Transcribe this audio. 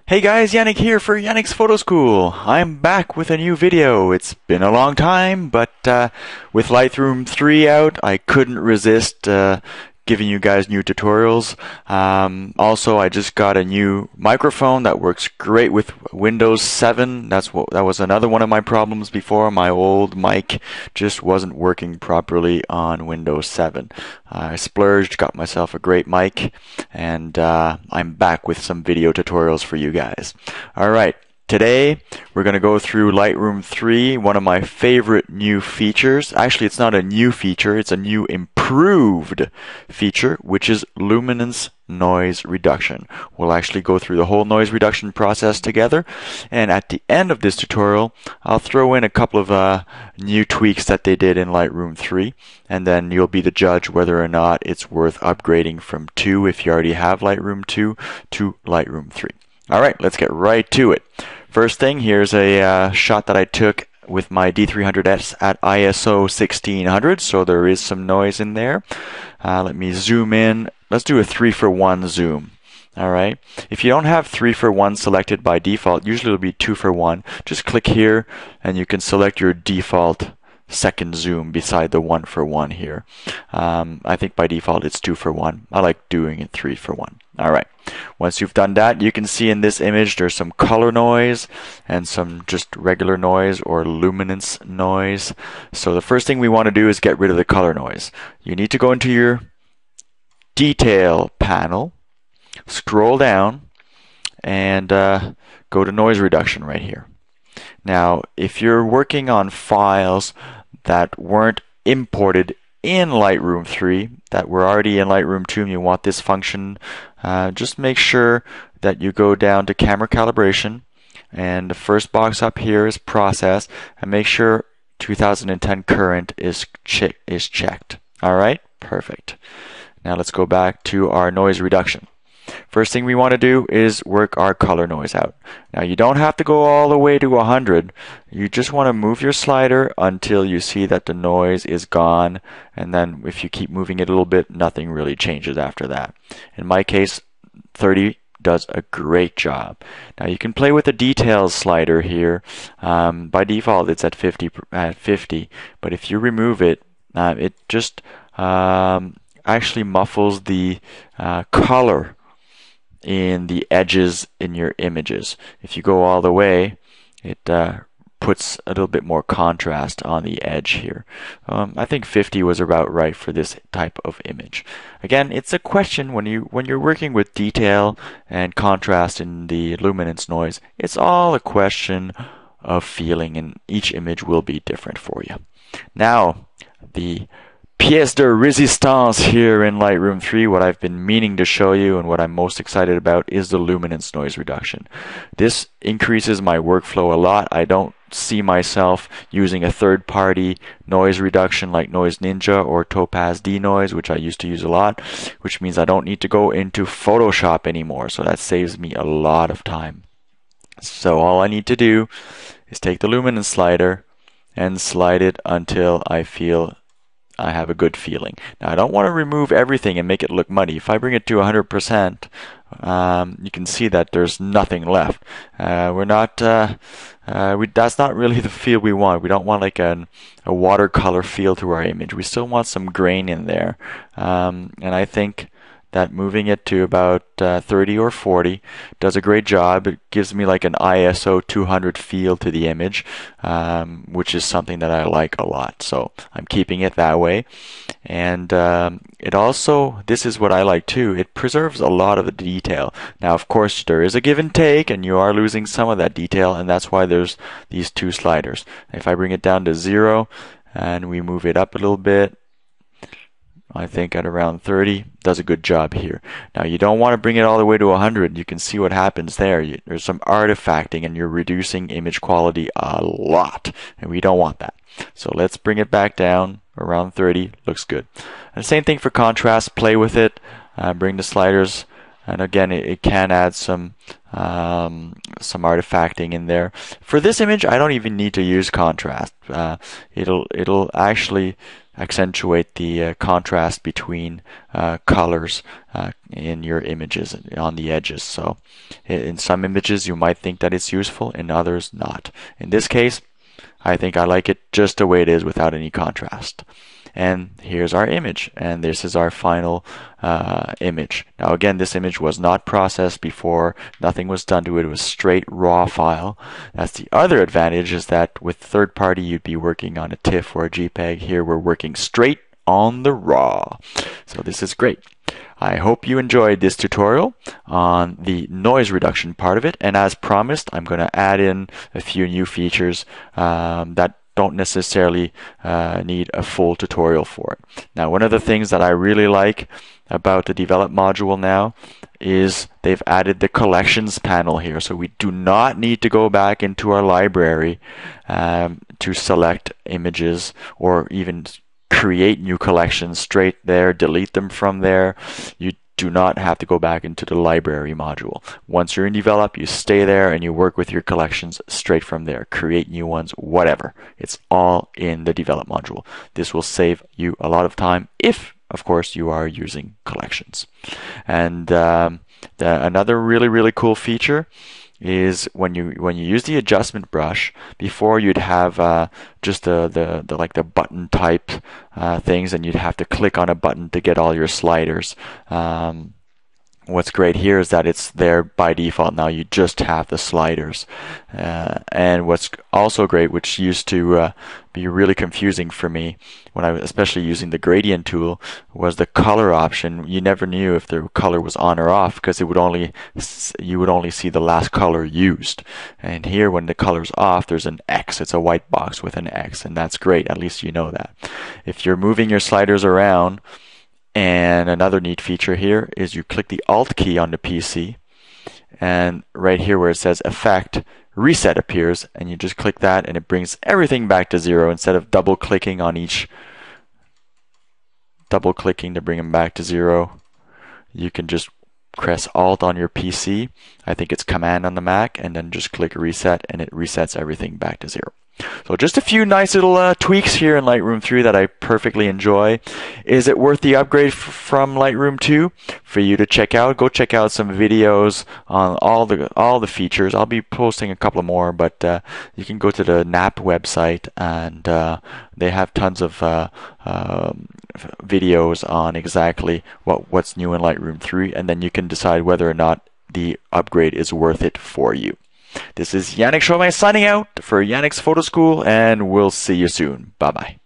Hey guys, Yannick here for Yannick's Photo School. I'm back with a new video. It's been a long time, but with Lightroom 3 out, I couldn't resist giving you guys new tutorials. Also, I just got a new microphone that works great with Windows 7. That was another one of my problems before. My old mic just wasn't working properly on Windows 7. I splurged, got myself a great mic, and I'm back with some video tutorials for you guys. All right. Today, we're going to go through Lightroom 3, one of my favorite new features. Actually, it's not a new feature, it's a new improved feature, which is luminance noise reduction. We'll actually go through the whole noise reduction process together, and at the end of this tutorial, I'll throw in a couple of new tweaks that they did in Lightroom 3, and then you'll be the judge whether or not it's worth upgrading from 2, if you already have Lightroom 2, to Lightroom 3. Alright, let's get right to it. First thing, here's a shot that I took with my D300S at ISO 1600, so there is some noise in there. Let me zoom in. Let's do a 3-for-1 zoom. Alright, if you don't have 3-for-1 selected by default, usually it'll be 2-for-1. Just click here and you can select your default second zoom beside the 1-for-1 here. I think by default it's 2-for-1. I like doing it 3-for-1. Alright, once you've done that, you can see in this image there's some color noise and some just regular noise or luminance noise. So the first thing we want to do is get rid of the color noise. You need to go into your detail panel, scroll down, and go to noise reduction right here. Now, if you're working on files that weren't imported in Lightroom 3, that were already in Lightroom 2 and you want this function, just make sure that you go down to camera calibration, and the first box up here is process, and make sure 2010 current is checked. Alright, perfect. Now let's go back to our noise reduction. First thing we want to do is work our color noise out. Now you don't have to go all the way to 100. You just want to move your slider until you see that the noise is gone, and then if you keep moving it a little bit, nothing really changes after that. In my case, 30 does a great job. Now you can play with the details slider here. By default it's at 50, but if you remove it, it just actually muffles the color in the edges in your images. If you go all the way, it puts a little bit more contrast on the edge here. I think 50 was about right for this type of image. Again, it's a question when you're working with detail and contrast in the luminance noise. It's all a question of feeling, and each image will be different for you. Now, the pièce de résistance here in Lightroom 3, what I've been meaning to show you and what I'm most excited about is the luminance noise reduction. This increases my workflow a lot. I don't see myself using a third-party noise reduction like Noise Ninja or Topaz Denoise, which I used to use a lot, which means I don't need to go into Photoshop anymore, so that saves me a lot of time. So all I need to do is take the luminance slider and slide it until I feel I have a good feeling. Now I don't want to remove everything and make it look muddy. If I bring it to 100%, you can see that there's nothing left. That's not really the feel we want. We don't want like a watercolor feel to our image. We still want some grain in there. And I think that moving it to about 30 or 40 does a great job. It gives me like an ISO 200 feel to the image, which is something that I like a lot. So I'm keeping it that way. And it also, this is what I like too, it preserves a lot of the detail. Now of course there is a give and take, and you are losing some of that detail, and that's why there's these two sliders. If I bring it down to 0 and we move it up a little bit, I think at around 30, does a good job here. Now you don't want to bring it all the way to 100. You can see what happens there. There's some artifacting and you're reducing image quality a lot, and we don't want that. So let's bring it back down around 30. Looks good. And the same thing for contrast. Play with it. Bring the sliders, and again it can add some artifacting in there. For this image, I don't even need to use contrast. It'll actually accentuate the contrast between colors in your images on the edges. So in some images you might think that it's useful, in others not. In this case, I think I like it just the way it is without any contrast. And here's our image, and this is our final image. Now again, this image was not processed before, nothing was done to it, it was straight raw file. That's the other advantage, is that with third party you'd be working on a TIFF or a JPEG. Here we're working straight on the raw. So this is great. I hope you enjoyed this tutorial on the noise reduction part of it, and as promised, I'm going to add in a few new features that don't necessarily need a full tutorial for it. Now, one of the things that I really like about the Develop module now is they've added the collections panel here, so we do not need to go back into our library to select images or even create new collections straight there, delete them from there. You do not have to go back into the library module. Once you're in Develop, you stay there and you work with your collections straight from there. Create new ones, whatever. It's all in the Develop module. This will save you a lot of time if, of course, you are using collections. And another really cool feature is when you use the adjustment brush. Before you'd have just the button type things, and you'd have to click on a button to get all your sliders. What's great here is that it's there by default now. You just have the sliders. And what's also great, which used to be really confusing for me when I was especially using the gradient tool, was the color option. You never knew if the color was on or off, because you would only see the last color used. And here, when the color's off, there's an X. It's a white box with an X, and that's great. At least you know that. If you're moving your sliders around, and another neat feature here is you click the Alt key on the PC, and right here where it says Effect, Reset appears, and you just click that and it brings everything back to 0 instead of double clicking on each. Double clicking to bring them back to 0. You can just press Alt on your PC. I think it's Command on the Mac, and then just click Reset and it resets everything back to 0. So just a few nice little tweaks here in Lightroom 3 that I perfectly enjoy. Is it worth the upgrade from Lightroom 2 for you to check out? Go check out some videos on all the features. I'll be posting a couple more, but you can go to the NAP website, and they have tons of videos on exactly what's new in Lightroom 3, and then you can decide whether or not the upgrade is worth it for you. This is Yannick Chauvin signing out for Yannick's Photo School, and we'll see you soon. Bye-bye.